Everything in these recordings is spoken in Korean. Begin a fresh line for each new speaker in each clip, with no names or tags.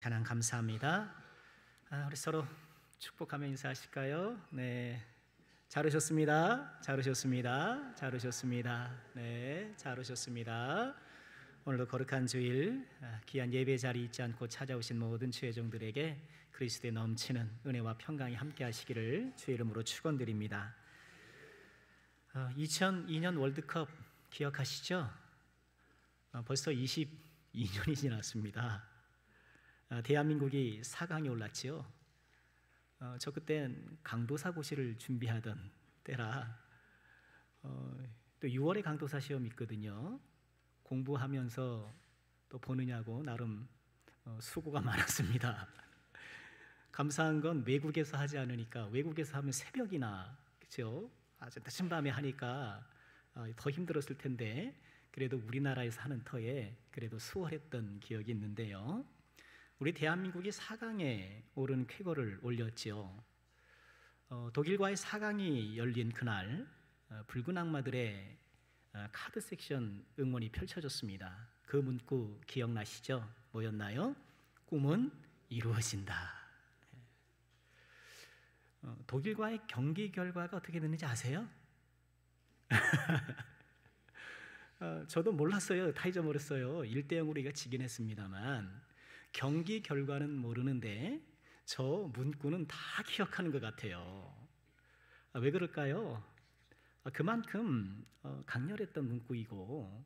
하나님 감사합니다. 우리 서로 축복하며 인사하실까요? 네, 잘 오셨습니다. 잘 오셨습니다. 잘 오셨습니다. 네, 잘 오셨습니다. 오늘도 거룩한 주일 귀한 예배 자리 잊지 않고 찾아오신 모든 주의 종들에게 그리스도의 넘치는 은혜와 평강이 함께 하시기를 주의 이름으로 축원드립니다. 2002년 월드컵 기억하시죠? 벌써 22년이 지났습니다. 대한민국이 4강에 올랐지요. 저 그땐 강도사고시를 준비하던 때라 또 6월에 강도사 시험이 있거든요. 공부하면서 또 보느냐고 나름 수고가 많았습니다. 감사한 건 외국에서 하지 않으니까, 외국에서 하면 새벽이나 그렇죠? 아주 늦은 밤에 하니까 더 힘들었을 텐데 그래도 우리나라에서 하는 터에 그래도 수월했던 기억이 있는데요. 우리 대한민국이 4강에 오른 쾌거를 올렸지요. 독일과의 4강이 열린 그날 붉은 악마들의 카드 섹션 응원이 펼쳐졌습니다. 그 문구 기억나시죠? 뭐였나요? 꿈은 이루어진다. 독일과의 경기 결과가 어떻게 됐는지 아세요? 저도 몰랐어요. 다 잊어버렸어요. 1대0으로 우리가 지긴 했습니다만 경기 결과는 모르는데 저 문구는 다 기억하는 것 같아요. 왜 그럴까요? 그만큼 강렬했던 문구이고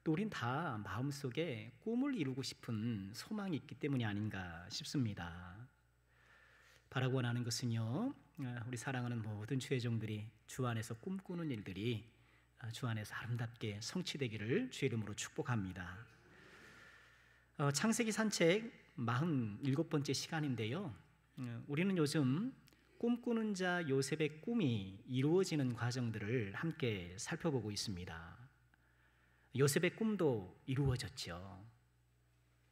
또 우린 다 마음속에 꿈을 이루고 싶은 소망이 있기 때문이 아닌가 싶습니다. 바라고 원하는 것은요, 우리 사랑하는 모든 주의 종들이 주 안에서 꿈꾸는 일들이 주 안에서 아름답게 성취되기를 주의 이름으로 축복합니다. 창세기 산책 47번째 시간인데요, 우리는 요즘 꿈꾸는 자 요셉의 꿈이 이루어지는 과정들을 함께 살펴보고 있습니다. 요셉의 꿈도 이루어졌죠.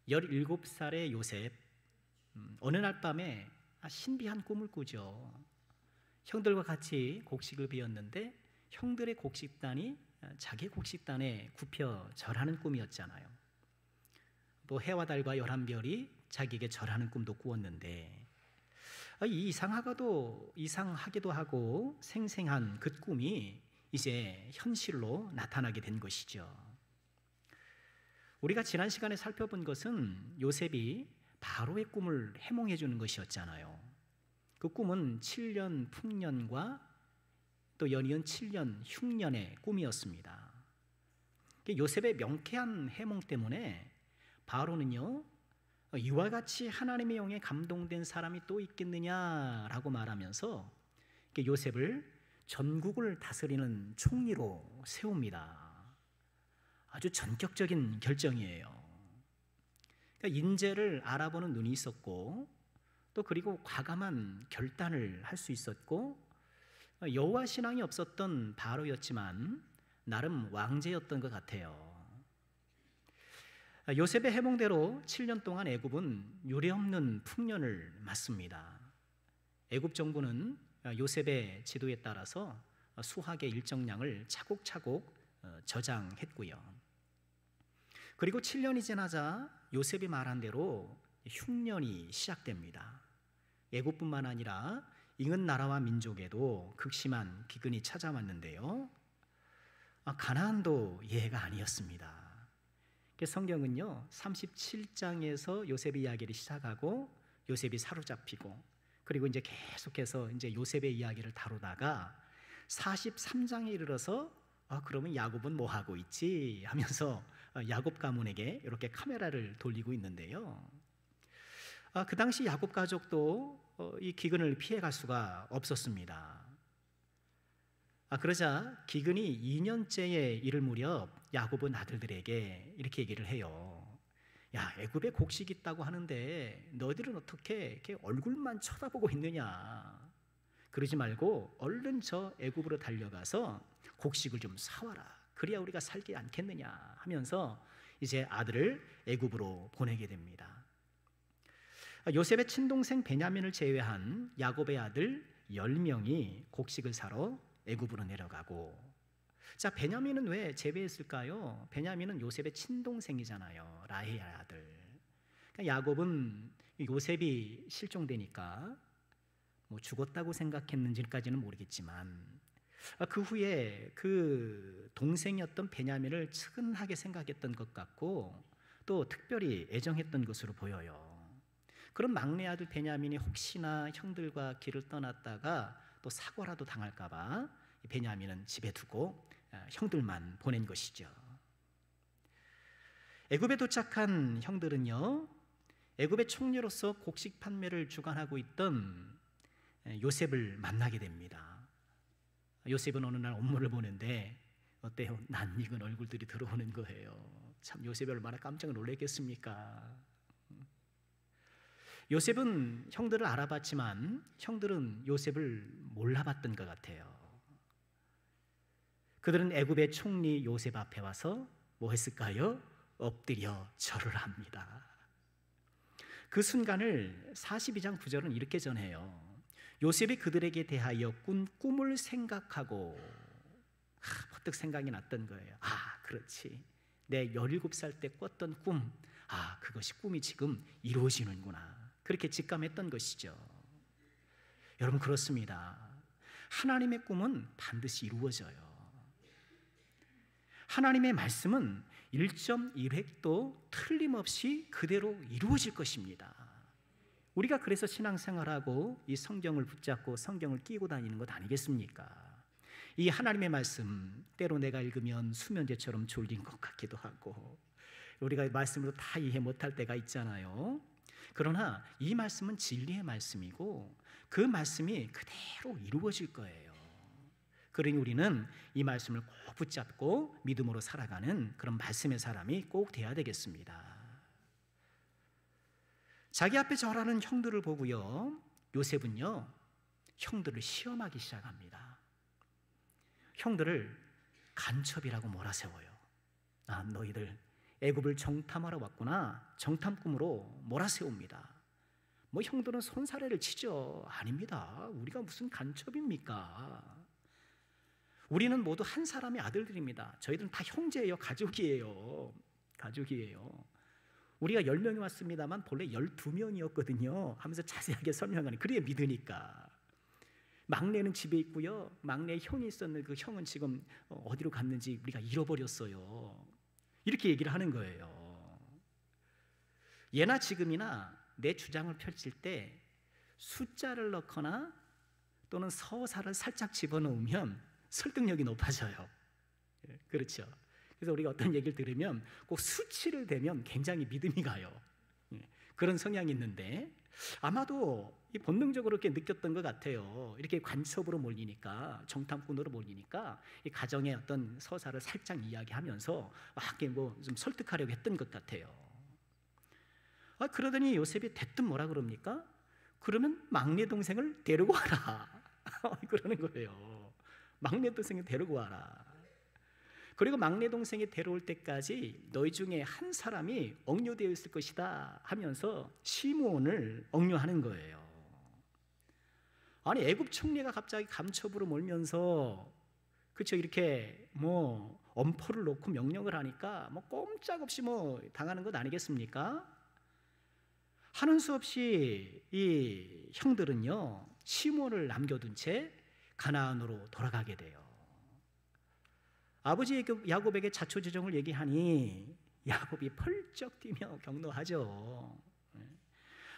17살의 요셉, 어느 날 밤에 신비한 꿈을 꾸죠. 형들과 같이 곡식을 베었는데 형들의 곡식단이 자기 곡식단에 굽혀 절하는 꿈이었잖아요. 또 해와 달과 11별이 자기에게 절하는 꿈도 꾸었는데 이상하기도 하고 생생한 그 꿈이 이제 현실로 나타나게 된 것이죠. 우리가 지난 시간에 살펴본 것은 요셉이 바로의 꿈을 해몽해 주는 것이었잖아요. 그 꿈은 7년 풍년과 또 연이은 7년 흉년의 꿈이었습니다. 요셉의 명쾌한 해몽 때문에 바로는요, 이와 같이 하나님의 영에 감동된 사람이 또 있겠느냐라고 말하면서 요셉을 전국을 다스리는 총리로 세웁니다. 아주 전격적인 결정이에요. 그러니까 인재를 알아보는 눈이 있었고 또 그리고 과감한 결단을 할 수 있었고, 여호와 신앙이 없었던 바로였지만 나름 왕제였던 것 같아요. 요셉의 해몽대로 7년 동안 애굽은 유례없는 풍년을 맞습니다. 애굽 정부는 요셉의 지도에 따라서 수확의 일정량을 차곡차곡 저장했고요. 그리고 7년이 지나자 요셉이 말한 대로 흉년이 시작됩니다. 애굽뿐만 아니라 인근 나라와 민족에도 극심한 기근이 찾아왔는데요, 가나안도 예외가 아니었습니다. 성경은요 37장에서 요셉의 이야기를 시작하고 요셉이 사로잡히고 그리고 이제 계속해서 이제 요셉의 이야기를 다루다가 43장에 이르러서 그러면 야곱은 뭐 하고 있지 하면서 야곱 가문에게 이렇게 카메라를 돌리고 있는데요, 그 당시 야곱 가족도 이 기근을 피해갈 수가 없었습니다. 그러자 기근이 2년째에 이를 무렵 야곱은 아들들에게 이렇게 얘기를 해요. 야, 애굽에 곡식이 있다고 하는데 너희들은 어떻게 이렇게 얼굴만 쳐다보고 있느냐. 그러지 말고 얼른 저 애굽으로 달려가서 곡식을 좀 사와라. 그래야 우리가 살지 않겠느냐 하면서 이제 아들을 애굽으로 보내게 됩니다. 요셉의 친동생 베냐민을 제외한 야곱의 아들 10명이 곡식을 사러 애굽으로 내려가고, 자, 베냐민은 왜 제외했을까요? 베냐민은 요셉의 친동생이잖아요. 라헬의 아들. 그러니까 야곱은 요셉이 실종되니까 뭐 죽었다고 생각했는지까지는 모르겠지만 그 후에 그 동생이었던 베냐민을 측은하게 생각했던 것 같고 또 특별히 애정했던 것으로 보여요. 그런 막내 아들 베냐민이 혹시나 형들과 길을 떠났다가 또 사고라도 당할까 봐 베냐민은 집에 두고 형들만 보낸 것이죠. 애굽에 도착한 형들은요, 애굽의 총리로서 곡식 판매를 주관하고 있던 요셉을 만나게 됩니다. 요셉은 어느 날 업무를 보는데 어때요? 낯익은 얼굴들이 들어오는 거예요. 참 요셉이 얼마나 깜짝 놀랐겠습니까? 요셉은 형들을 알아봤지만 형들은 요셉을 몰라봤던 것 같아요. 그들은 애굽의 총리 요셉 앞에 와서 뭐 했을까요? 엎드려 절을 합니다. 그 순간을 42장 9절은 이렇게 전해요. 요셉이 그들에게 대하여 꾼 꿈을 생각하고 퍼뜩 생각이 났던 거예요. 그렇지. 내 17살 때 꿨던 꿈, 그것이 꿈이 지금 이루어지는구나. 그렇게 직감했던 것이죠. 여러분, 그렇습니다. 하나님의 꿈은 반드시 이루어져요. 하나님의 말씀은 1.1획도 틀림없이 그대로 이루어질 것입니다. 우리가 그래서 신앙생활하고 이 성경을 붙잡고 성경을 끼고 다니는 것 아니겠습니까? 이 하나님의 말씀, 때로 내가 읽으면 수면제처럼 졸린 것 같기도 하고 우리가 말씀으로 다 이해 못할 때가 있잖아요. 그러나 이 말씀은 진리의 말씀이고 그 말씀이 그대로 이루어질 거예요. 그러니 우리는 이 말씀을 꼭 붙잡고 믿음으로 살아가는 그런 말씀의 사람이 꼭 돼야 되겠습니다. 자기 앞에 절하는 형들을 보고요, 요셉은요 형들을 시험하기 시작합니다. 형들을 간첩이라고 몰아세워요. 너희들 애굽을 정탐하러 왔구나. 정탐꾼으로 몰아세웁니다. 뭐 형들은 손사래를 치죠. 아닙니다. 우리가 무슨 간첩입니까? 우리는 모두 한 사람의 아들들입니다. 저희들은 다 형제예요. 가족이에요. 우리가 10명이 왔습니다만 본래 12명이었거든요 하면서 자세하게 설명하는, 그래야 믿으니까. 막내는 집에 있고요, 막내 형이 있었는데 그 형은 지금 어디로 갔는지 우리가 잃어버렸어요. 이렇게 얘기를 하는 거예요. 예나 지금이나 내 주장을 펼칠 때 숫자를 넣거나 또는 서사를 살짝 집어넣으면 설득력이 높아져요. 그렇죠. 그래서 우리가 어떤 얘기를 들으면 꼭 수치를 대면 굉장히 믿음이 가요. 그런 성향이 있는데 아마도 본능적으로 이렇게 느꼈던 것 같아요. 이렇게 간첩으로 몰리니까, 정탐꾼으로 몰리니까 이 가정의 어떤 서사를 살짝 이야기하면서 뭐 좀 설득하려고 했던 것 같아요. 그러더니 요셉이 대뜸 뭐라 그럽니까? 그러면 막내 동생을 데리고 와라. 그러는 거예요. 막내 동생을 데리고 와라. 그리고 막내 동생이 데려올 때까지 너희 중에 한 사람이 억류되어 있을 것이다 하면서 시므온을 억류하는 거예요. 아니, 애굽 총리가 갑자기 감첩으로 몰면서 그렇죠, 이렇게 뭐 엄포를 놓고 명령을 하니까 뭐 꼼짝없이 뭐 당하는 것 아니겠습니까? 하는 수 없이 이 형들은요 시므온을 남겨둔 채 가나안으로 돌아가게 돼요. 아버지 야곱에게 자초지종을 얘기하니 야곱이 펄쩍 뛰며 격노하죠.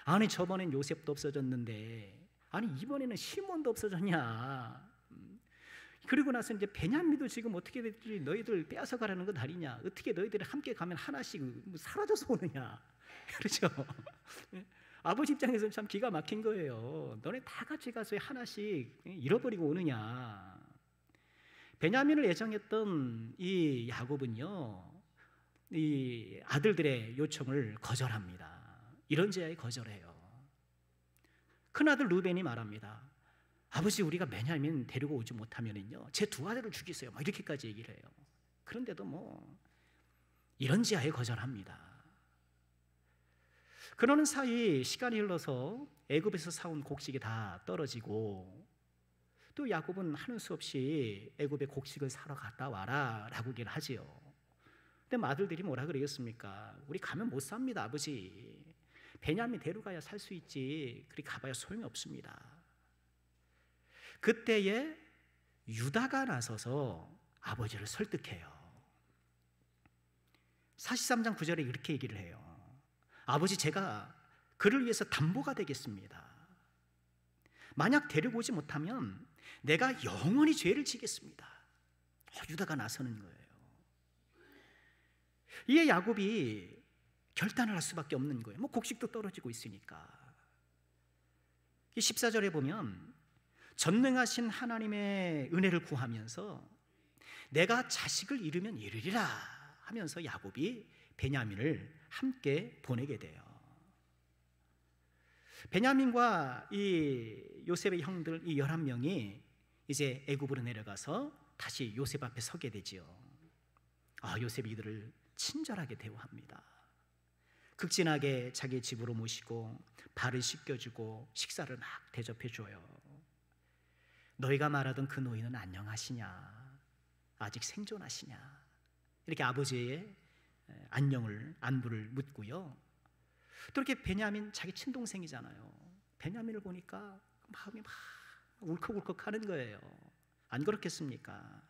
아니, 저번엔 요셉도 없어졌는데 아니 이번에는 시몬도 없어졌냐. 그리고 나서 이제 베냐민도 지금 어떻게 될지 너희들 빼앗아 가라는 것 아니냐. 어떻게 너희들이 함께 가면 하나씩 사라져서 오느냐. 그렇죠. 아버지 입장에서는 참 기가 막힌 거예요. 너네 다 같이 가서 하나씩 잃어버리고 오느냐. 베냐민을 애정했던 이 야곱은요 이 아들들의 요청을 거절합니다. 이런저야 거절해요. 큰아들 루벤이 말합니다. 아버지, 우리가 베냐민 데리고 오지 못하면은요 제 두 아들을 죽이세요. 막 이렇게까지 얘기를 해요. 그런데도 뭐 이런지하에 거절합니다. 그러는 사이 시간이 흘러서 애굽에서 사온 곡식이 다 떨어지고 또 야곱은 하는 수 없이 애굽에 곡식을 사러 갔다 와라 라고 얘기를 하지요. 근데 아들들이 뭐라 그러겠습니까? 우리 가면 못 삽니다, 아버지. 베냐민 데려가야 살 수 있지. 그리 가봐야 소용이 없습니다. 그때에 유다가 나서서 아버지를 설득해요. 43장 9절에 이렇게 얘기를 해요. 아버지, 제가 그를 위해서 담보가 되겠습니다. 만약 데리고 오지 못하면 내가 영원히 죄를 지겠습니다. 유다가 나서는 거예요. 이에 야곱이 결단을 할 수밖에 없는 거예요. 곡식도 떨어지고 있으니까. 14절에 보면 전능하신 하나님의 은혜를 구하면서 내가 자식을 잃으면 이르리라 하면서 야곱이 베냐민을 함께 보내게 돼요. 베냐민과 이 요셉의 형들 이 11명이 이제 애굽으로 내려가서 다시 요셉 앞에 서게 되지요. 요셉이 이들을 친절하게 대우합니다. 극진하게 자기 집으로 모시고 발을 씻겨주고 식사를 막 대접해줘요. 너희가 말하던 그 노인은 안녕하시냐? 아직 생존하시냐? 이렇게 아버지의 안부를 묻고요. 또 이렇게 베냐민 자기 친동생이잖아요. 베냐민을 보니까 마음이 막 울컥울컥 하는 거예요. 안 그렇겠습니까?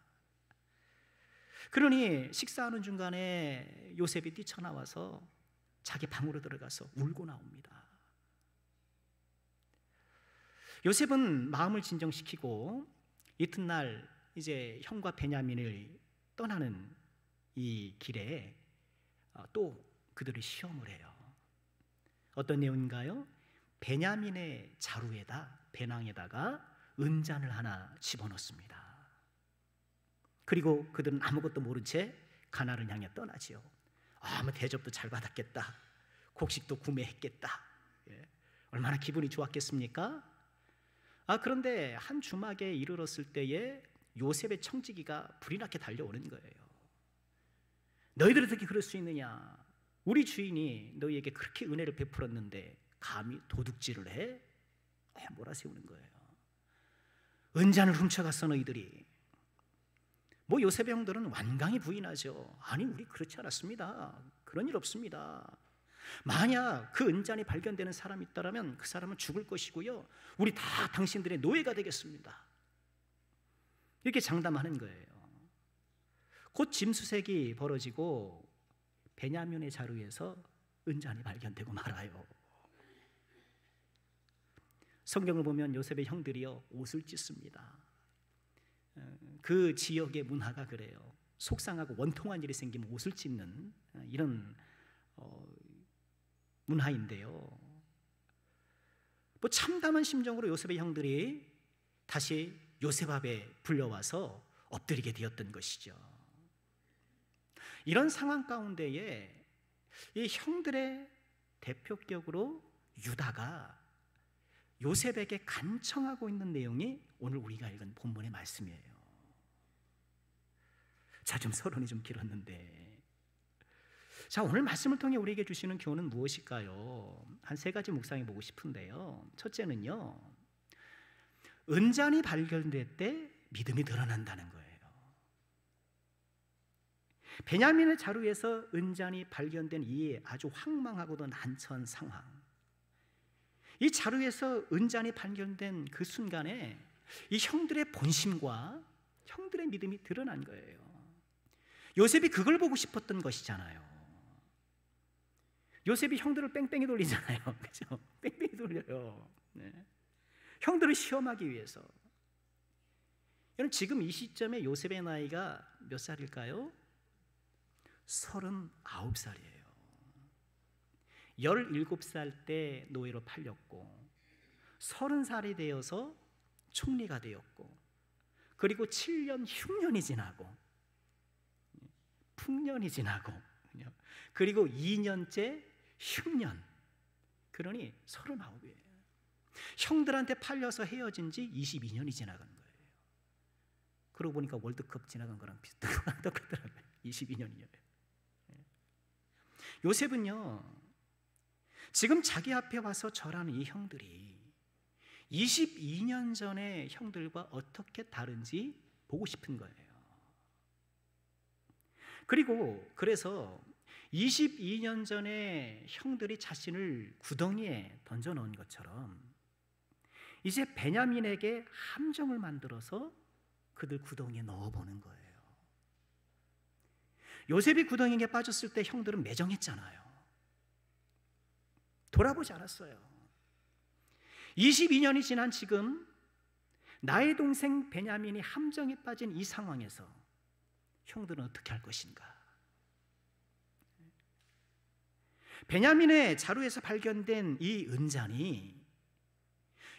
그러니 식사하는 중간에 요셉이 뛰쳐나와서 자기 방으로 들어가서 울고 나옵니다. 요셉은 마음을 진정시키고 이튿날 이제 형과 베냐민을 떠나는 이 길에 또 그들이 시험을 해요. 어떤 내용인가요? 베냐민의 자루에다 배낭에다가 은잔을 하나 집어넣습니다. 그리고 그들은 아무것도 모른 채 가나안을 향해 떠나지요. 대접도 잘 받았겠다. 곡식도 구매했겠다. 얼마나 기분이 좋았겠습니까? 그런데 한 주막에 이르렀을 때에 요셉의 청지기가 불이 나게 달려오는 거예요. 너희들이 어떻게 그럴 수 있느냐? 우리 주인이 너희에게 그렇게 은혜를 베풀었는데 감히 도둑질을 해? 몰아세우는 거예요. 은잔을 훔쳐갔어 너희들이. 요셉의 형들은 완강히 부인하죠. 아니, 우리 그렇지 않았습니다. 그런 일 없습니다. 만약 그 은잔이 발견되는 사람이 있다면 그 사람은 죽을 것이고요, 우리 다 당신들의 노예가 되겠습니다. 이렇게 장담하는 거예요. 곧 짐수색이 벌어지고 베냐민의 자루에서 은잔이 발견되고 말아요. 성경을 보면 요셉의 형들이요 옷을 찢습니다. 그 지역의 문화가 그래요. 속상하고 원통한 일이 생기면 옷을 찢는 이런 문화인데요. 참담한 심정으로 요셉의 형들이 다시 요셉 앞에 불려와서 엎드리게 되었던 것이죠. 이런 상황 가운데에 이 형들의 대표격으로 유다가 요셉에게 간청하고 있는 내용이 오늘 우리가 읽은 본문의 말씀이에요. 좀 서론이 좀 길었는데, 오늘 말씀을 통해 우리에게 주시는 교훈은 무엇일까요? 한 3가지 묵상해 보고 싶은데요. 첫째는요, 은잔이 발견될 때 믿음이 드러난다는 거예요. 베냐민의 자루에서 은잔이 발견된 이 아주 황망하고도 난처한 상황, 이 자루에서 은잔이 발견된 그 순간에 이 형들의 본심과 형들의 믿음이 드러난 거예요. 요셉이 그걸 보고 싶었던 것이잖아요. 요셉이 형들을 뺑뺑이 돌리잖아요. 그렇죠? 뺑뺑이 돌려요. 형들을 시험하기 위해서. 여러분, 지금 이 시점에 요셉의 나이가 몇 살일까요? 39살이에요. 17살 때 노예로 팔렸고 30살이 되어서 총리가 되었고, 그리고 7년 흉년이 지나고 풍년이 지나고, 그리고 2년째 흉년. 그러니 39이에요. 형들한테 팔려서 헤어진 지 22년이 지나간 거예요. 그러고 보니까 월드컵 지나간 거랑 똑같더라고요. 22년이에요. 요셉은요, 지금 자기 앞에 와서 절하는 이 형들이 22년 전의 형들과 어떻게 다른지 보고 싶은 거예요. 그리고 그래서 22년 전에 형들이 자신을 구덩이에 던져 넣은 것처럼 이제 베냐민에게 함정을 만들어서 그들 구덩이에 넣어보는 거예요. 요셉이 구덩이에 빠졌을 때 형들은 매정했잖아요. 돌아보지 않았어요. 22년이 지난 지금 나의 동생 베냐민이 함정에 빠진 이 상황에서 형들은 어떻게 할 것인가? 베냐민의 자루에서 발견된 이 은잔이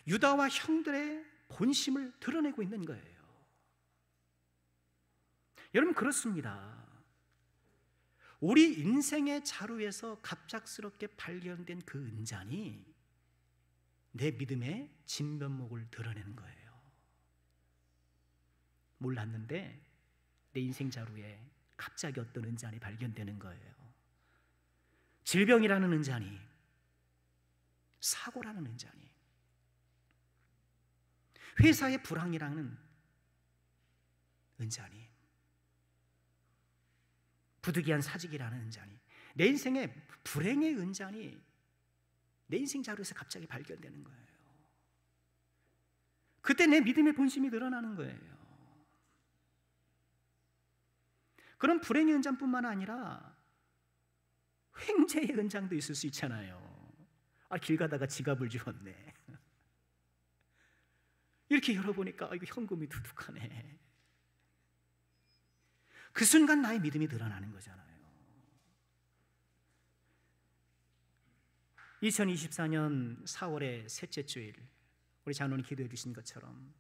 유다와 형들의 본심을 드러내고 있는 거예요. 여러분, 그렇습니다. 우리 인생의 자루에서 갑작스럽게 발견된 그 은잔이 내 믿음의 진면목을 드러내는 거예요. 몰랐는데 내 인생 자루에 갑자기 어떤 은잔이 발견되는 거예요. 질병이라는 은잔이, 사고라는 은잔이, 회사의 불황이라는 은잔이, 부득이한 사직이라는 은잔이, 내 인생의 불행의 은잔이 내 인생 자루에서 갑자기 발견되는 거예요. 그때 내 믿음의 본심이 드러나는 거예요. 그런 불행의 은장뿐만 아니라 횡재의 은장도 있을 수 있잖아요. 길 가다가 지갑을 주웠네. 이렇게 열어보니까 이거 현금이 두둑하네. 그 순간 나의 믿음이 드러나는 거잖아요. 2024년 4월의 셋째 주일, 우리 장로님 기도해 주신 것처럼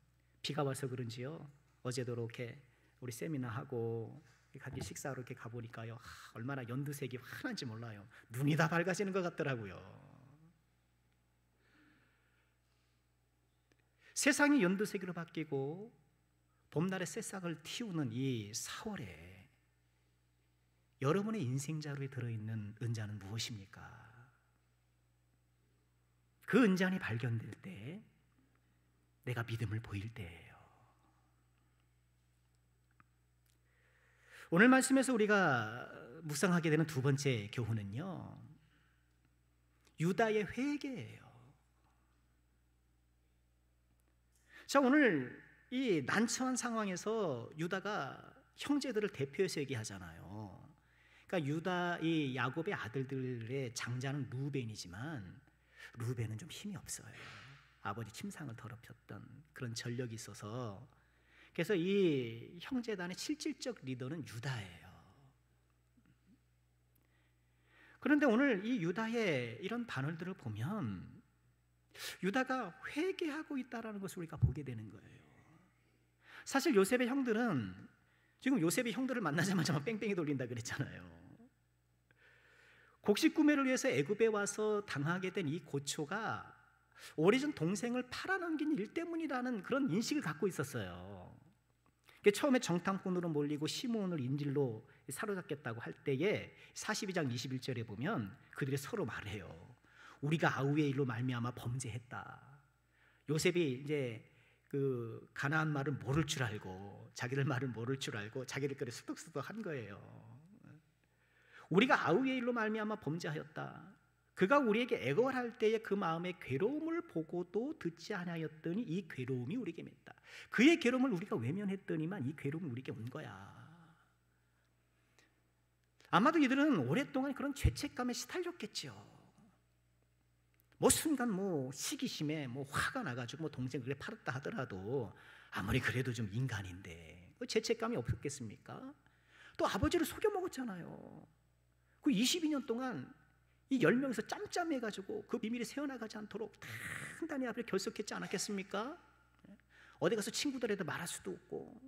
비가 와서 그런지요, 어제도 이렇게 우리 세미나하고 같이 식사하러 이렇게 가보니까요, 얼마나 연두색이 환한지 몰라요. 눈이 다 밝아지는 것 같더라고요. 세상이 연두색으로 바뀌고 봄날의 새싹을 틔우는 이 4월에 여러분의 인생 자루에 들어있는 은잔은 무엇입니까? 그 은잔이 발견될 때 내가 믿음을 보일 때예요. 오늘 말씀에서 우리가 묵상하게 되는 두 번째 교훈은요, 유다의 회개예요. 자, 오늘 이 난처한 상황에서 유다가 형제들을 대표해서 얘기하잖아요. 그러니까 유다, 이 야곱의 아들들의 장자는 루벤이지만 루벤은 좀 힘이 없어요. 아버지 침상을 더럽혔던 그런 전력이 있어서, 그래서 이 형제단의 실질적 리더는 유다예요. 그런데 오늘 이 유다의 이런 반응들을 보면 유다가 회개하고 있다는 것을 우리가 보게 되는 거예요. 사실 요셉의 형들은, 지금 요셉이 형들을 만나자마자 뺑뺑이 돌린다 그랬잖아요. 곡식구매를 위해서 애굽에 와서 당하게 된 이 고초가 오래전 동생을 팔아넘긴 일 때문이라는 그런 인식을 갖고 있었어요. 처음에 정탐꾼으로 몰리고 시므온을 인질로 사로잡겠다고 할 때에 42장 21절에 보면 그들이 서로 말해요. 우리가 아우의 일로 말미암아 범죄했다. 요셉이 이제 그 가나안 말을 모를 줄 알고, 자기들 말을 모를 줄 알고 자기들끼리 수덕수덕 한 거예요. 우리가 아우의 일로 말미암아 범죄하였다. 그가 우리에게 애걸할 때에 그 마음의 괴로움을 보고도 듣지 아니하였더니 이 괴로움이 우리에게 맺다. 그의 괴로움을 우리가 외면했더니만 이 괴로움이 우리에게 온 거야. 아마도 이들은 오랫동안 그런 죄책감에 시달렸겠죠. 순간 시기심에 화가 나가지고 동생 그래 팔았다 하더라도 아무리 그래도 좀 인간인데 죄책감이 없었겠습니까? 또 아버지를 속여 먹었잖아요. 그 22년 동안 이 10명에서 짬짬해가지고 그 비밀이 새어나가지 않도록 단단히 아버지를 결속했지 않았겠습니까? 어디 가서 친구들에도 말할 수도 없고,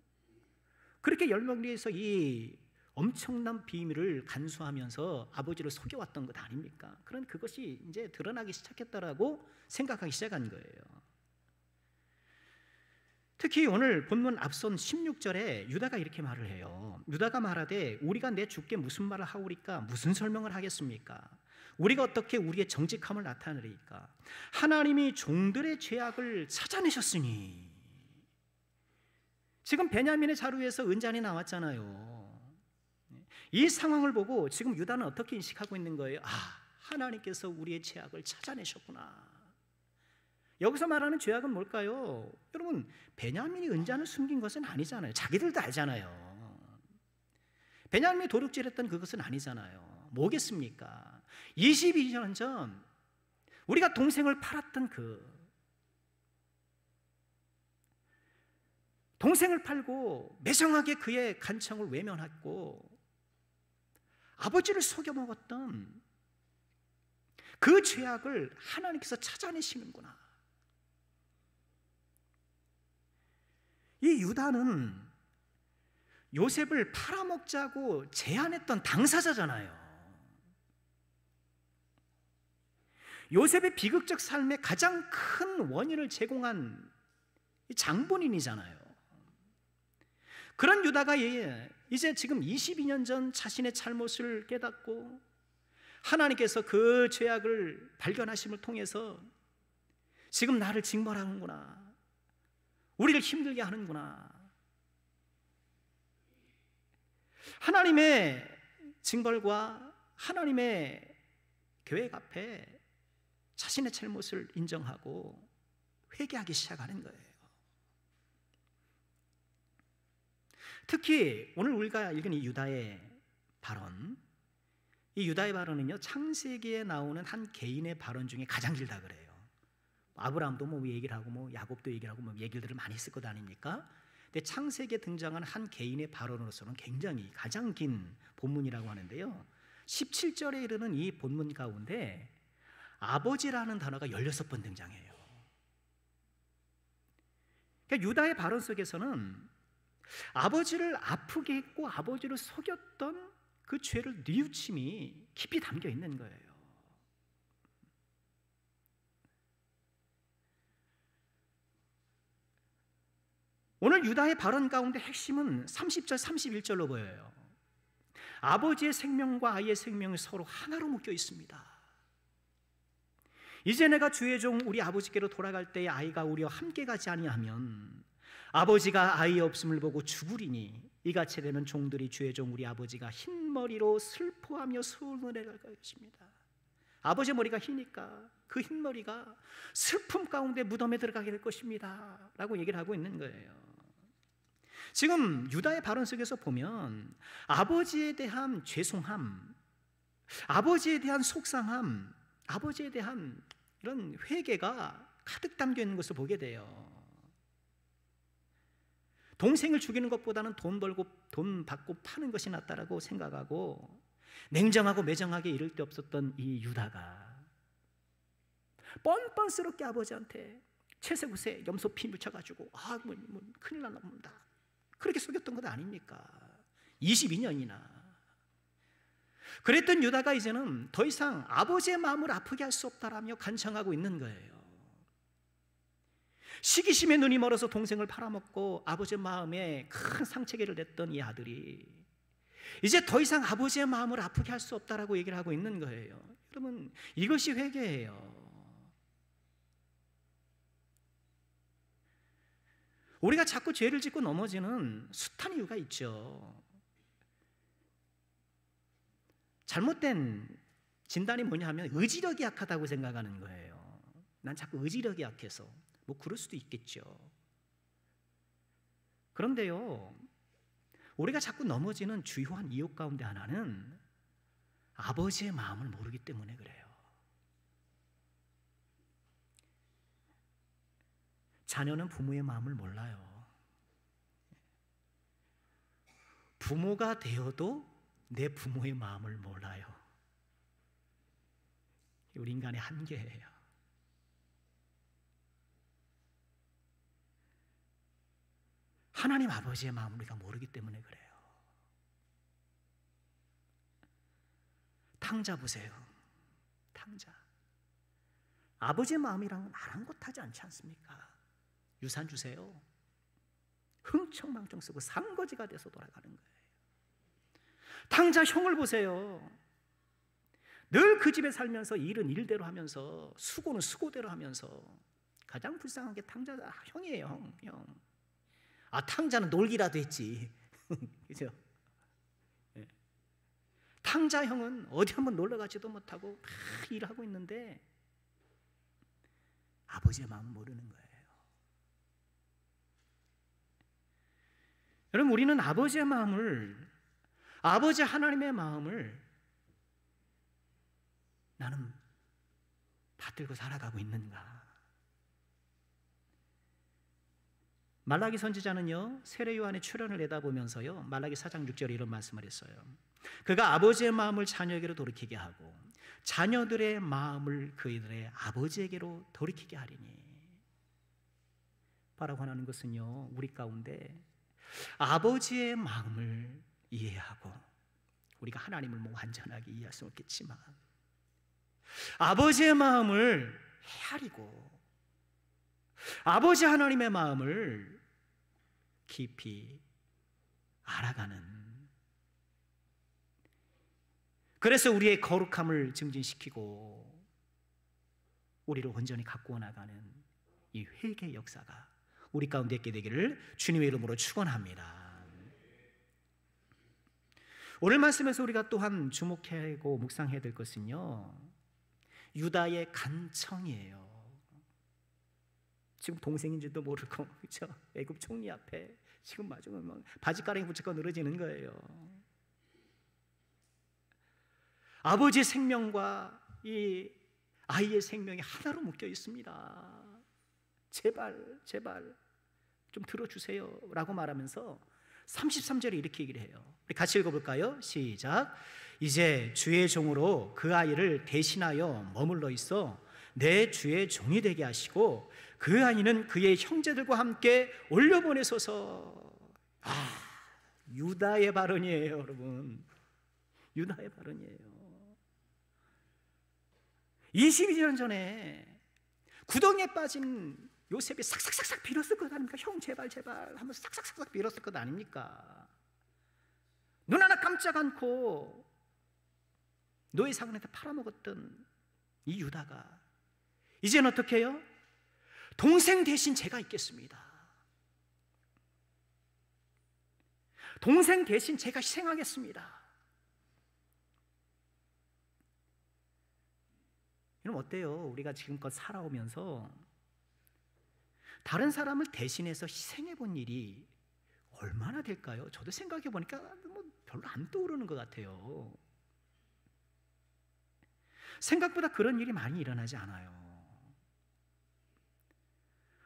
그렇게 10명에서 이 엄청난 비밀을 간수하면서 아버지를 속여왔던 것 아닙니까? 그런 그것이 이제 드러나기 시작했다라고 생각하기 시작한 거예요. 특히 오늘 본문 앞선 16절에 유다가 이렇게 말을 해요. 유다가 말하되 우리가 내 주께 무슨 말을 하오리까? 무슨 설명을 하겠습니까? 우리가 어떻게 우리의 정직함을 나타내리까? 하나님이 종들의 죄악을 찾아내셨으니. 지금 베냐민의 자루에서 은잔이 나왔잖아요. 이 상황을 보고 지금 유다는 어떻게 인식하고 있는 거예요? 하나님께서 우리의 죄악을 찾아내셨구나. 여기서 말하는 죄악은 뭘까요? 여러분, 베냐민이 은잔을 숨긴 것은 아니잖아요. 자기들도 알잖아요. 베냐민이 도둑질했던 그것은 아니잖아요. 뭐겠습니까? 22년 전 우리가 동생을 팔았던 동생을 팔고 매정하게 그의 간청을 외면했고 아버지를 속여먹었던 그 죄악을 하나님께서 찾아내시는구나. 이 유다는 요셉을 팔아먹자고 제안했던 당사자잖아요. 요셉의 비극적 삶의 가장 큰 원인을 제공한 장본인이잖아요. 그런 유다가 이제 지금 22년 전 자신의 잘못을 깨닫고 하나님께서 그 죄악을 발견하심을 통해서 지금 나를 징벌하는구나, 우리를 힘들게 하는구나. 하나님의 징벌과 하나님의 계획 앞에 자신의 잘못을 인정하고 회개하기 시작하는 거예요. 특히 오늘 우리가 읽은 이 유다의 발언, 이 유다의 발언은요, 창세기에 나오는 한 개인의 발언 중에 가장 길다 그래요. 아브라함도 뭐 얘기를 하고 뭐 야곱도 얘기를 하고 뭐 얘기들을 많이 했을 것 아닙니까? 근데 창세기에 등장한 한 개인의 발언으로서는 굉장히 가장 긴 본문이라고 하는데요, 17절에 이르는 이 본문 가운데 아버지라는 단어가 16번 등장해요. 그러니까 유다의 발언 속에서는 아버지를 아프게 했고 아버지를 속였던 그 죄를 뉘우침이 깊이 담겨 있는 거예요. 오늘 유다의 발언 가운데 핵심은 30절, 31절로 보여요. 아버지의 생명과 아이의 생명이 서로 하나로 묶여 있습니다. 이제 내가 주의 종 우리 아버지께로 돌아갈 때에 아이가 우리와 함께 가지 아니하면 아버지가 아이 없음을 보고 죽으리니 이같이 되면 종들이 주의 종 우리 아버지가 흰 머리로 슬퍼하며 서울을 갈 것입니다. 아버지 머리가 희니까 그 흰 머리가 슬픔 가운데 무덤에 들어가게 될 것입니다 라고 얘기를 하고 있는 거예요. 지금 유다의 발언 속에서 보면 아버지에 대한 죄송함, 아버지에 대한 속상함, 아버지에 대한 이런 회개가 가득 담겨 있는 것을 보게 돼요. 동생을 죽이는 것보다는 돈 받고 파는 것이 낫다라고 생각하고 냉정하고 매정하게 이를 데 없었던 이 유다가 뻔뻔스럽게 아버지한테 채색옷에 염소 피 묻혀가지고 큰일 난다 그렇게 속였던 것 아닙니까? 22년이나 그랬던 유다가 이제는 더 이상 아버지의 마음을 아프게 할 수 없다라며 간청하고 있는 거예요. 시기심에 눈이 멀어서 동생을 팔아먹고 아버지의 마음에 큰 상처를 냈던 이 아들이 이제 더 이상 아버지의 마음을 아프게 할 수 없다라고 얘기를 하고 있는 거예요. 여러분, 이것이 회개예요. 우리가 자꾸 죄를 짓고 넘어지는 숱한 이유가 있죠. 잘못된 진단이 뭐냐 하면 의지력이 약하다고 생각하는 거예요. 난 자꾸 의지력이 약해서 뭐 그럴 수도 있겠죠. 그런데요, 우리가 자꾸 넘어지는 주요한 이유 가운데 하나는 아버지의 마음을 모르기 때문에 그래요. 자녀는 부모의 마음을 몰라요. 부모가 되어도 내 부모의 마음을 몰라요. 우리 인간의 한계예요. 하나님 아버지의 마음을 우리가 모르기 때문에 그래요. 탕자 보세요. 탕자. 아버지의 마음이랑 아랑곳하지 않지 않습니까? 유산 주세요. 흥청망청 쓰고 산거지가 돼서 돌아가는 거예요. 탕자 형을 보세요. 늘 그 집에 살면서 일은 일대로 하면서 수고는 수고대로 하면서 가장 불쌍한 게 탕자 형이에요. 형. 탕자는 놀기라도 했지. 그죠? 네. 탕자 형은 어디 한번 놀러 가지도 못하고 막 일하고 있는데 아버지의 마음을 모르는 거예요. 여러분, 우리는 아버지의 마음을, 아버지 하나님의 마음을 나는 받들고 살아가고 있는가? 말라기 선지자는요, 세례 요한의 출현을 내다보면서요, 말라기 4장 6절에 이런 말씀을 했어요. 그가 아버지의 마음을 자녀에게로 돌이키게 하고 자녀들의 마음을 그들의 아버지에게로 돌이키게 하리니. 바라고 하는 것은요, 우리 가운데 아버지의 마음을 이해하고, 우리가 하나님을 뭐 완전하게 이해할 수는 없겠지만 아버지의 마음을 헤아리고 아버지 하나님의 마음을 깊이 알아가는, 그래서 우리의 거룩함을 증진시키고 우리를 온전히 가꾸어 나가는 이 회개의 역사가 우리 가운데 있게 되기를 주님의 이름으로 축원합니다. 오늘 말씀에서 우리가 또한 주목하고 묵상해야 될 것은요, 유다의 간청이에요. 지금 동생인지도 모르고, 그렇죠? 애굽 총리 앞에 지금 마중 바지가랑이 붙잡고 늘어지는 거예요. 아버지의 생명과 이 아이의 생명이 하나로 묶여 있습니다. 제발 좀 들어주세요 라고 말하면서 33절에 이렇게 얘기를 해요. 우리 같이 읽어볼까요? 시작. 이제 주의 종으로 그 아이를 대신하여 머물러 있어 내 주의 종이 되게 하시고 그 아이는 그의 형제들과 함께 올려보내소서. 유다의 발언이에요, 여러분. 유다의 발언이에요. 22년 전에 구덩이에 빠진 요셉이 삭삭삭삭 빌었을 것 아닙니까? 형 제발 하면서 삭삭삭삭 빌었을 것 아닙니까? 눈 하나 깜짝 않고 노예 사관에서 팔아먹었던 이 유다가 이제는 어떻게 해요? 동생 대신 제가 있겠습니다. 동생 대신 제가 희생하겠습니다. 여러분, 어때요? 우리가 지금껏 살아오면서 다른 사람을 대신해서 희생해 본 일이 얼마나 될까요? 저도 생각해 보니까 뭐 별로 안 떠오르는 것 같아요. 생각보다 그런 일이 많이 일어나지 않아요.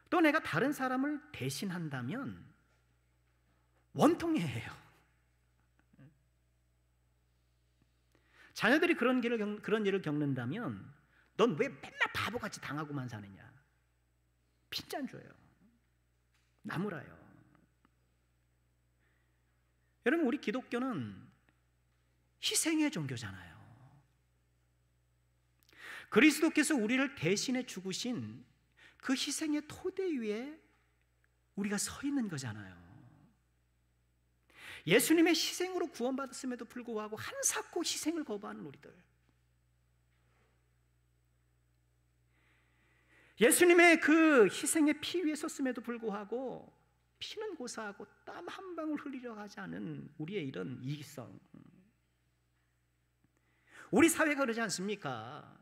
또 내가 다른 사람을 대신한다면 원통해해요. 자녀들이 그런 일을 겪는다면 넌 왜 맨날 바보같이 당하고만 사느냐, 핀잔 줘요, 나무라요. 여러분, 우리 기독교는 희생의 종교잖아요. 그리스도께서 우리를 대신해 죽으신 그 희생의 토대 위에 우리가 서 있는 거잖아요. 예수님의 희생으로 구원받았음에도 불구하고 한사코 희생을 거부하는 우리들, 예수님의 그 희생의 피 위에 섰음에도 불구하고 피는 고사하고 땀 한 방울 흘리려 하지 않은 우리의 이런 이기성, 우리 사회가 그러지 않습니까?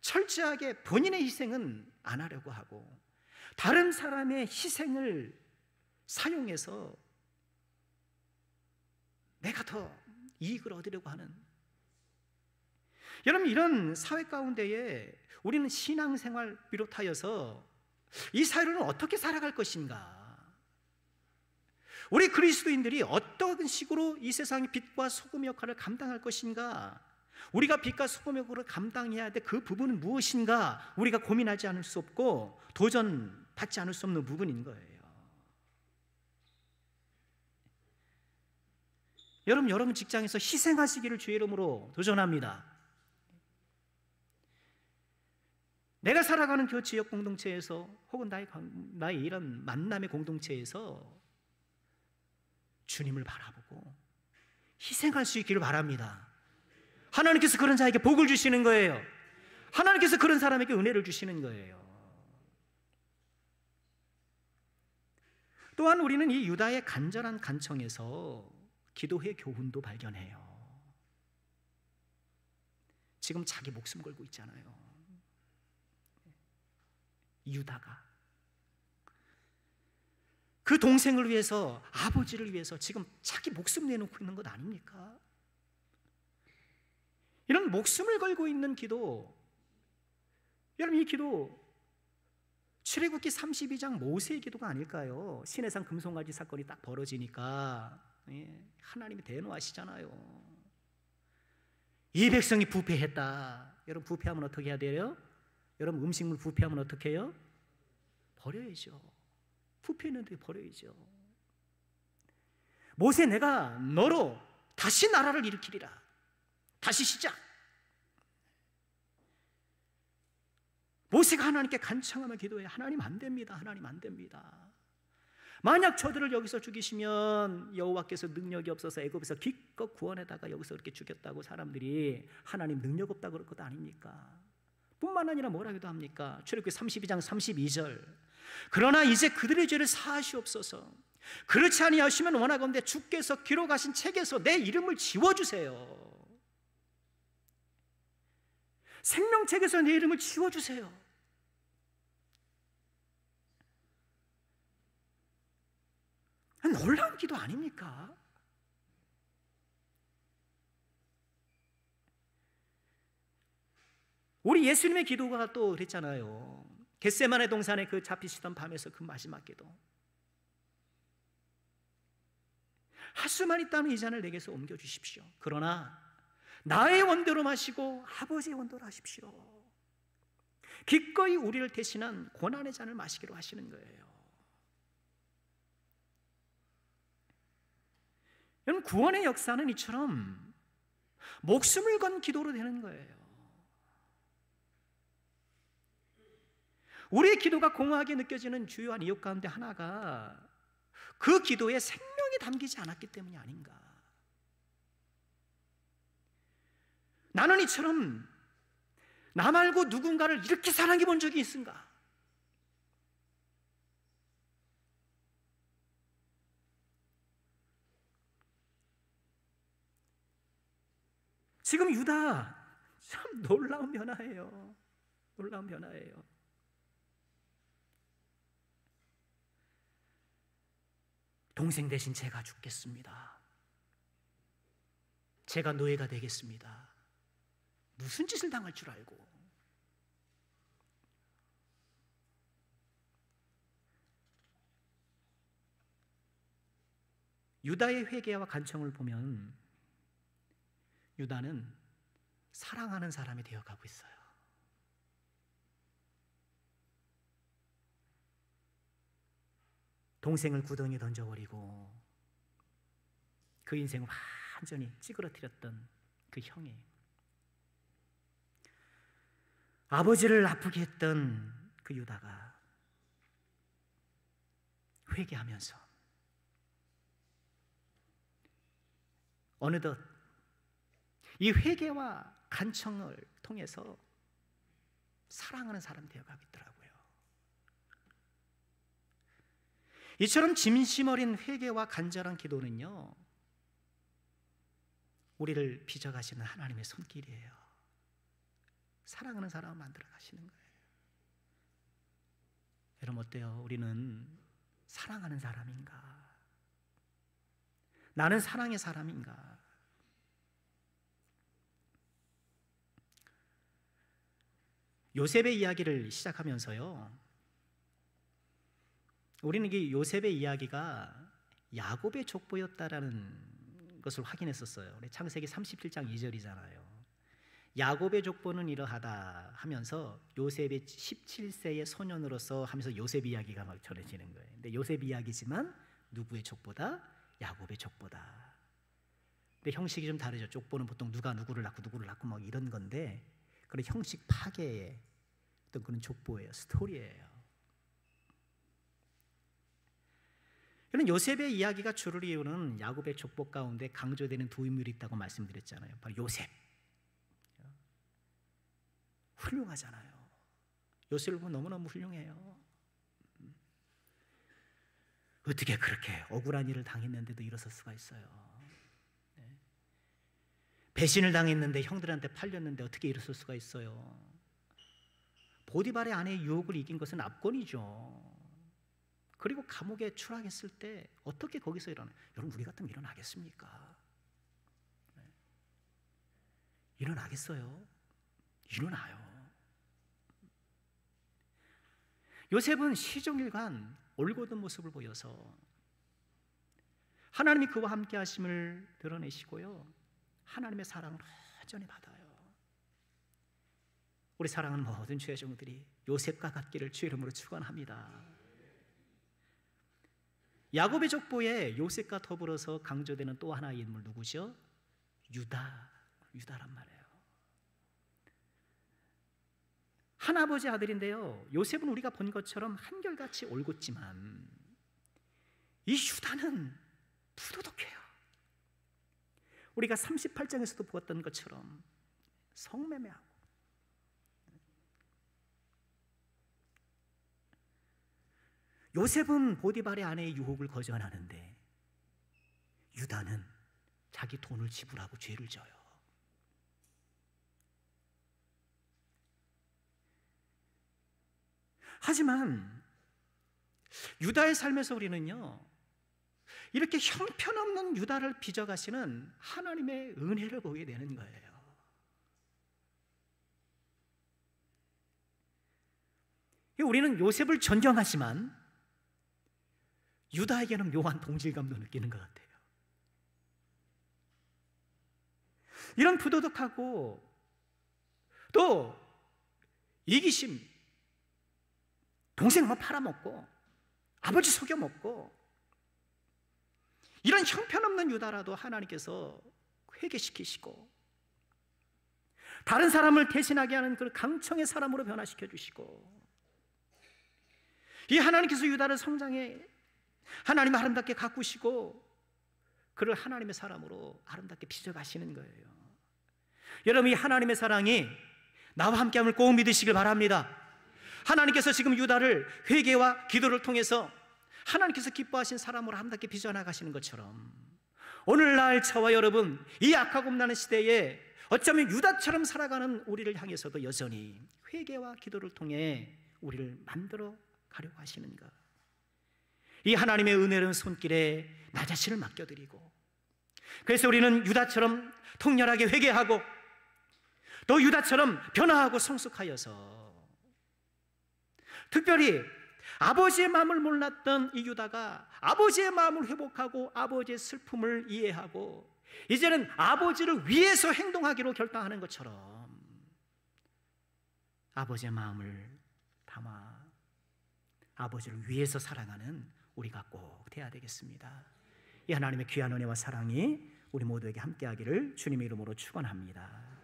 철저하게 본인의 희생은 안 하려고 하고 다른 사람의 희생을 사용해서 내가 더 이익을 얻으려고 하는, 여러분, 이런 사회 가운데에 우리는 신앙생활 비롯하여서 이 사회를 어떻게 살아갈 것인가, 우리 그리스도인들이 어떤 식으로 이 세상의 빛과 소금의 역할을 감당할 것인가, 우리가 빛과 소금의 역할을 감당해야 될 그 부분은 무엇인가, 우리가 고민하지 않을 수 없고 도전받지 않을 수 없는 부분인 거예요. 여러분 직장에서 희생하시기를 주의 이름으로 도전합니다. 내가 살아가는 그 지역 공동체에서 혹은 나의 이런 만남의 공동체에서 주님을 바라보고 희생할 수 있기를 바랍니다. 하나님께서 그런 자에게 복을 주시는 거예요. 하나님께서 그런 사람에게 은혜를 주시는 거예요. 또한 우리는 이 유다의 간절한 간청에서 기도의 교훈도 발견해요. 지금 자기 목숨 걸고 있잖아요. 유다가 그 동생을 위해서, 아버지를 위해서 지금 자기 목숨 내놓고 있는 것 아닙니까? 이런 목숨을 걸고 있는 기도, 여러분 이 기도 출애굽기 32장 모세의 기도가 아닐까요? 시내산 금송아지 사건이 딱 벌어지니까 하나님이 대노하시잖아요. 이 백성이 부패했다. 여러분 부패하면 어떻게 해야 돼요? 여러분 음식물 부패하면 어떻게 해요? 버려야죠. 부패했는데 버려야죠. 모세, 내가 너로 다시 나라를 일으키리라. 다시 시작. 모세가 하나님께 간청하며 기도해. 하나님 안 됩니다. 하나님 안 됩니다. 만약 저들을 여기서 죽이시면 여호와께서 능력이 없어서 애굽에서 기껏 구원에다가 여기서 그렇게 죽였다고 사람들이 하나님 능력 없다고 그럴 것 아닙니까? 뿐만 아니라 뭐라고도 합니까? 출애굽기 32장 32절, 그러나 이제 그들의 죄를 사하시옵소서. 그렇지 아니하시면 원하건대 주께서 기록하신 책에서 내 이름을 지워주세요. 생명책에서 내 이름을 지워주세요. 놀라운 기도 아닙니까? 우리 예수님의 기도가 또 그랬잖아요. 겟세마네 동산에 그 잡히시던 밤에서 그 마지막 기도. 할 수만 있다면 이 잔을 내게서 옮겨주십시오. 그러나 나의 원대로 마시고 아버지의 원대로 하십시오. 기꺼이 우리를 대신한 고난의 잔을 마시기로 하시는 거예요. 여러분 구원의 역사는 이처럼 목숨을 건 기도로 되는 거예요. 우리의 기도가 공허하게 느껴지는 주요한 이유 가운데 하나가 그 기도에 생명이 담기지 않았기 때문이 아닌가. 나는 이처럼 나 말고 누군가를 이렇게 사랑해 본 적이 있은가? 지금 유다 참 놀라운 변화예요. 놀라운 변화예요. 동생 대신 제가 죽겠습니다. 제가 노예가 되겠습니다. 무슨 짓을 당할 줄 알고. 유다의 회개와 간청을 보면 유다는 사랑하는 사람이 되어가고 있어요. 동생을 구덩이에 던져버리고 그 인생을 완전히 찌그러뜨렸던 그 형이, 아버지를 아프게 했던 그 유다가 회개하면서 어느덧 이 회개와 간청을 통해서 사랑하는 사람 되어가고 있더라고요. 이처럼 진심 어린 회개와 간절한 기도는요, 우리를 빚어가시는 하나님의 손길이에요. 사랑하는 사람을 만들어 가시는 거예요. 여러분 어때요? 우리는 사랑하는 사람인가? 나는 사랑의 사람인가? 요셉의 이야기를 시작하면서요, 우리는 이 요셉의 이야기가 야곱의 족보였다라는 것을 확인했었어요. 우리 창세기 37장 2절이잖아요. 야곱의 족보는 이러하다 하면서 요셉의 17세의 소년으로서 하면서 요셉 이야기가 막 전해지는 거예요. 근데 요셉 이야기지만 누구의 족보다? 야곱의 족보다. 근데 형식이 좀 다르죠. 족보는 보통 누가 누구를 낳고 막 이런 건데, 그런 형식 파괴의 어떤 그런 족보예요. 스토리예요. 그런 요셉의 이야기가 주를 이루는 야곱의 족보 가운데 강조되는 두 인물이 있다고 말씀드렸잖아요. 바로 요셉. 훌륭하잖아요. 요셉을 보면 너무너무 훌륭해요. 어떻게 그렇게 억울한 일을 당했는데도 일어설 수가 있어요. 배신을 당했는데, 형들한테 팔렸는데 어떻게 이랬을 수가 있어요? 보디발의 아내의 유혹을 이긴 것은 압권이죠. 그리고 감옥에 추락했을 때 어떻게 거기서 일어나요? 여러분, 우리 같으면 일어나겠습니까? 네. 일어나겠어요? 일어나요. 요셉은 시종일관 올곧은 모습을 보여서 하나님이 그와 함께 하심을 드러내시고요, 하나님의 사랑을 온전히 받아요. 우리 사랑하는 모든 주의 종들이 요셉과 같기를 주의 이름으로 축원합니다. 야곱의 족보에 요셉과 더불어서 강조되는 또 하나의 인물 누구죠? 유다란 말이에요. 한 아버지 아들인데요, 요셉은 우리가 본 것처럼 한결같이 올곧지만 이 유다는 부도덕해요. 우리가 38장에서도 보았던 것처럼 성매매하고, 요셉은 보디발의 아내의 유혹을 거절하는데 유다는 자기 돈을 지불하고 죄를 져요. 하지만 유다의 삶에서 우리는요, 이렇게 형편없는 유다를 빚어가시는 하나님의 은혜를 보게 되는 거예요. 우리는 요셉을 존경하지만 유다에게는 묘한 동질감도 느끼는 것 같아요. 이런 부도덕하고 또 이기심, 동생 팔아먹고 아버지 속여먹고 이런 형편없는 유다라도 하나님께서 회개시키시고 다른 사람을 대신하게 하는 그 강청의 사람으로 변화시켜 주시고, 이 하나님께서 유다를 성장해 하나님 아름답게 가꾸시고 그를 하나님의 사람으로 아름답게 빚어가시는 거예요. 여러분, 이 하나님의 사랑이 나와 함께함을 꼭 믿으시길 바랍니다. 하나님께서 지금 유다를 회개와 기도를 통해서 하나님께서 기뻐하신 사람으로 아름답게 빚어나가시는 것처럼 오늘날 저와 여러분, 이 악하고 음란한 시대에 어쩌면 유다처럼 살아가는 우리를 향해서도 여전히 회개와 기도를 통해 우리를 만들어 가려고 하시는 것, 이 하나님의 은혜로운 손길에 나 자신을 맡겨드리고, 그래서 우리는 유다처럼 통렬하게 회개하고 또 유다처럼 변화하고 성숙하여서, 특별히 아버지의 마음을 몰랐던 이 유다가 아버지의 마음을 회복하고 아버지의 슬픔을 이해하고 이제는 아버지를 위해서 행동하기로 결단하는 것처럼 아버지의 마음을 담아 아버지를 위해서 사랑하는 우리가 꼭 돼야 되겠습니다. 이 하나님의 귀한 은혜와 사랑이 우리 모두에게 함께하기를 주님의 이름으로 축원합니다.